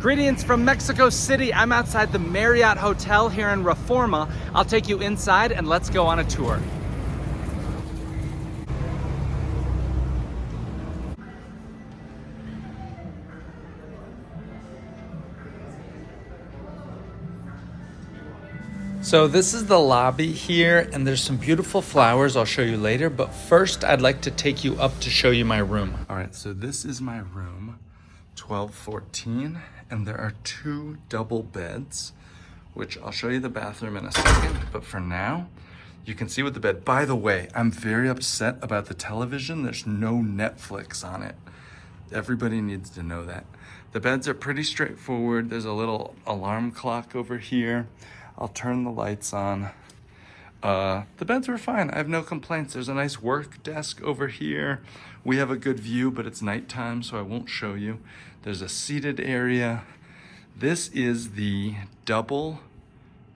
Greetings from Mexico City. I'm outside the Marriott Hotel here in Reforma. I'll take you inside and let's go on a tour. So this is the lobby here, and there's some beautiful flowers I'll show you later, but first I'd like to take you up to show you my room. All right, so this is my room, 1214, and there are 2 double beds, which I'll show you the bathroom in a second, but for now, you can see with the bed. By the way, I'm very upset about the television. There's no Netflix on it. Everybody needs to know that. The beds are pretty straightforward. There's a little alarm clock over here. I'll turn the lights on. The beds were fine. I have no complaints. There's a nice work desk over here. We have a good view, but it's nighttime, so I won't show you. There's a seated area. This is the double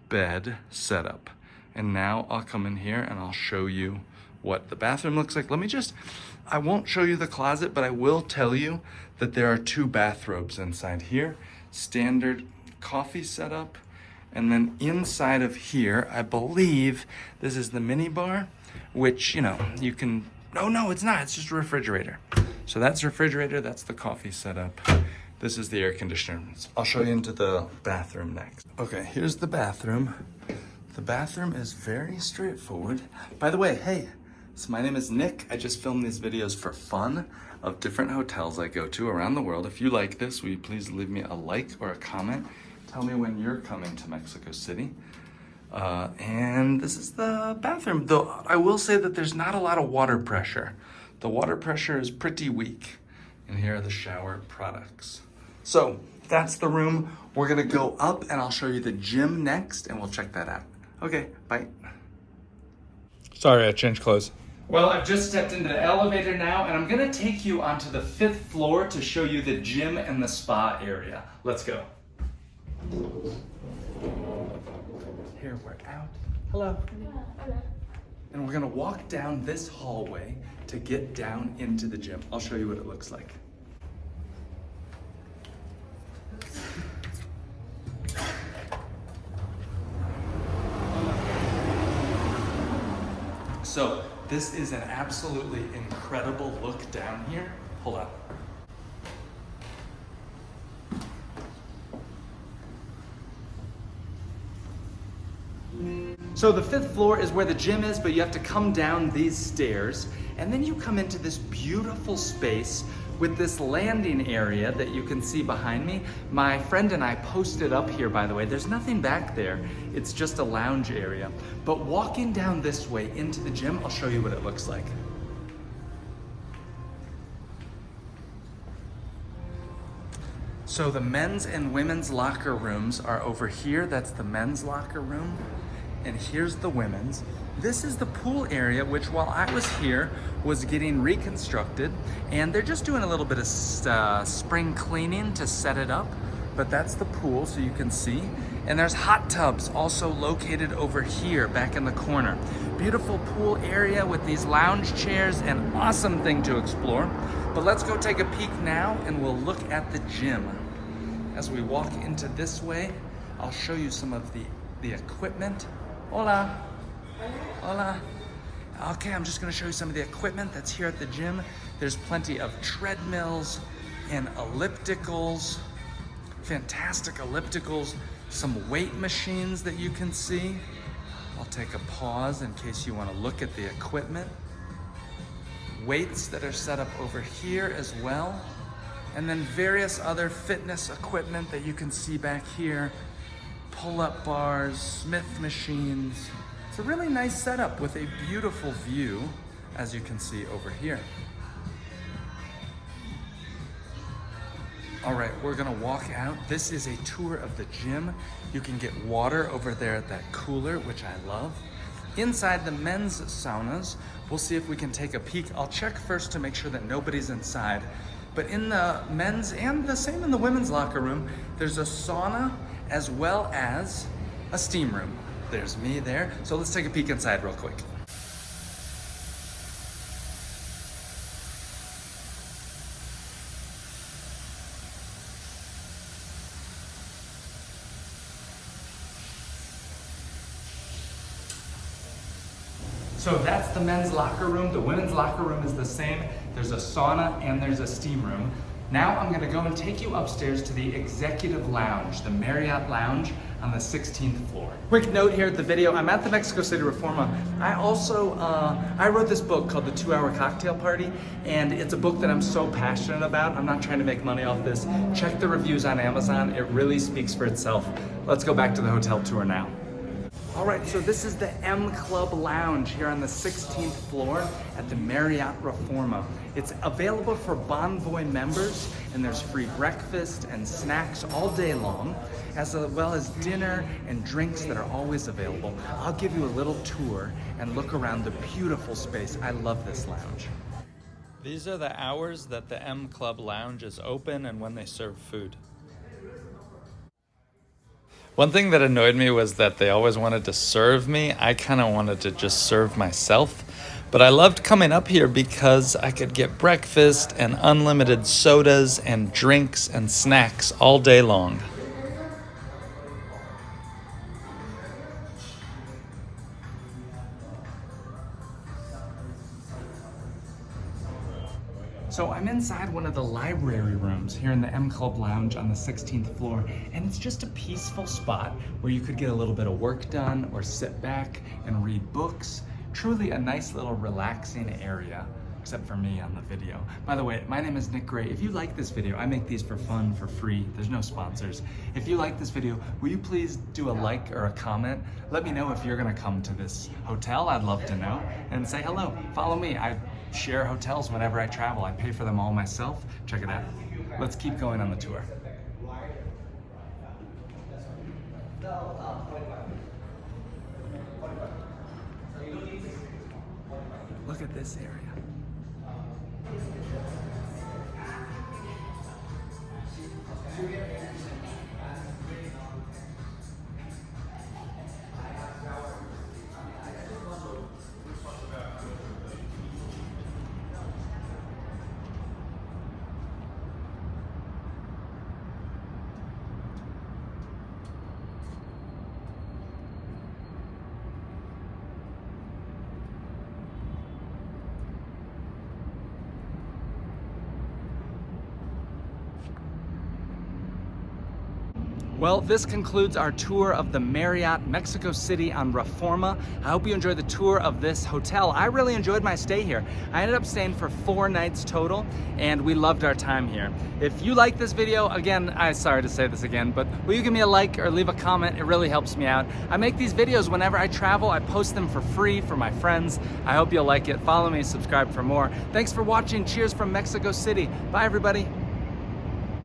bed setup. And now I'll come in here and I'll show you what the bathroom looks like. I won't show you the closet, but I will tell you that there are 2 bathrobes inside here. Standard coffee setup. And then inside of here, I believe this is the mini bar, which, you know, you can, no, it's not. It's just a refrigerator. So that's the refrigerator. That's the coffee setup. This is the air conditioner. I'll show you into the bathroom next. Okay, here's the bathroom. The bathroom is very straightforward. By the way, hey, so my name is Nick. I just film these videos for fun of different hotels I go to around the world. If you like this, will you please leave me a like or a comment? Tell me when you're coming to Mexico City. And this is the bathroom. Though I will say that there's not a lot of water pressure. The water pressure is pretty weak. And here are the shower products. So that's the room. We're gonna go up and I'll show you the gym next and we'll check that out. Okay, bye. Sorry, I changed clothes. Well, I've just stepped into the elevator now and I'm gonna take you onto the 5th floor to show you the gym and the spa area. Let's go. Here we're out. Hello. Hello. And we're gonna walk down this hallway to get down into the gym. I'll show you what it looks like. So this is an absolutely incredible look down here. Hold on. So the 5th floor is where the gym is, but you have to come down these stairs, and then you come into this beautiful space with this landing area that you can see behind me. My friend and I posted up here, by the way. There's nothing back there. It's just a lounge area. But walking down this way into the gym, I'll show you what it looks like. So the men's and women's locker rooms are over here. That's the men's locker room. And here's the women's. This is the pool area, which while I was here was getting reconstructed, and they're just doing a little bit of spring cleaning to set it up, but that's the pool, so you can see. And there's hot tubs also located over here, back in the corner. Beautiful pool area with these lounge chairs, an awesome thing to explore. But let's go take a peek now, and we'll look at the gym. As we walk into this way, I'll show you some of the equipment. Hola. Hola. Okay, I'm just gonna show you some of the equipment that's here at the gym. There's plenty of treadmills and ellipticals, fantastic ellipticals, some weight machines that you can see. I'll take a pause in case you wanna look at the equipment. Weights that are set up over here as well. And then various other fitness equipment that you can see back here. Pull-up bars, Smith machines. It's a really nice setup with a beautiful view, as you can see over here. All right, we're gonna walk out. This is a tour of the gym. You can get water over there at that cooler, which I love. Inside the men's saunas, we'll see if we can take a peek. I'll check first to make sure that nobody's inside. But in the men's and the same in the women's locker room, there's a sauna as well as a steam room. There's me there. So let's take a peek inside real quick. So that's the men's locker room. The women's locker room is the same. There's a sauna and there's a steam room. Now I'm gonna go and take you upstairs to the executive lounge, the Marriott Lounge on the 16th floor. Quick note here at the video, I'm at the Mexico City Reforma. I also, I wrote this book called The 2-Hour Cocktail Party, and it's a book that I'm so passionate about. I'm not trying to make money off this. Check the reviews on Amazon. It really speaks for itself. Let's go back to the hotel tour now. All right, so this is the M Club Lounge here on the 16th floor at the Marriott Reforma. It's available for Bonvoy members, and there's free breakfast and snacks all day long, as well as dinner and drinks that are always available. I'll give you a little tour and look around the beautiful space. I love this lounge. These are the hours that the M Club Lounge is open and when they serve food. One thing that annoyed me was that they always wanted to serve me. I kind of wanted to just serve myself. But I loved coming up here because I could get breakfast and unlimited sodas and drinks and snacks all day long. So I'm inside one of the library rooms here in the M Club Lounge on the 16th floor, and it's just a peaceful spot where you could get a little bit of work done or sit back and read books. Truly a nice little relaxing area, except for me on the video. By the way, my name is Nick Gray. If you like this video, I make these for fun, for free. There's no sponsors. If you like this video, will you please do a like or a comment? Let me know if you're gonna come to this hotel. I'd love to know. And say hello, follow me. I share hotels whenever I travel. I pay for them all myself. Check it out. Let's keep going on the tour. Look at this area. Well, this concludes our tour of the Marriott Mexico City on Reforma. I hope you enjoyed the tour of this hotel. I really enjoyed my stay here. I ended up staying for 4 nights total, and we loved our time here. If you like this video, again, I'm sorry to say this again, but will you give me a like or leave a comment? It really helps me out. I make these videos whenever I travel. I post them for free for my friends. I hope you'll like it. Follow me, subscribe for more. Thanks for watching. Cheers from Mexico City. Bye, everybody.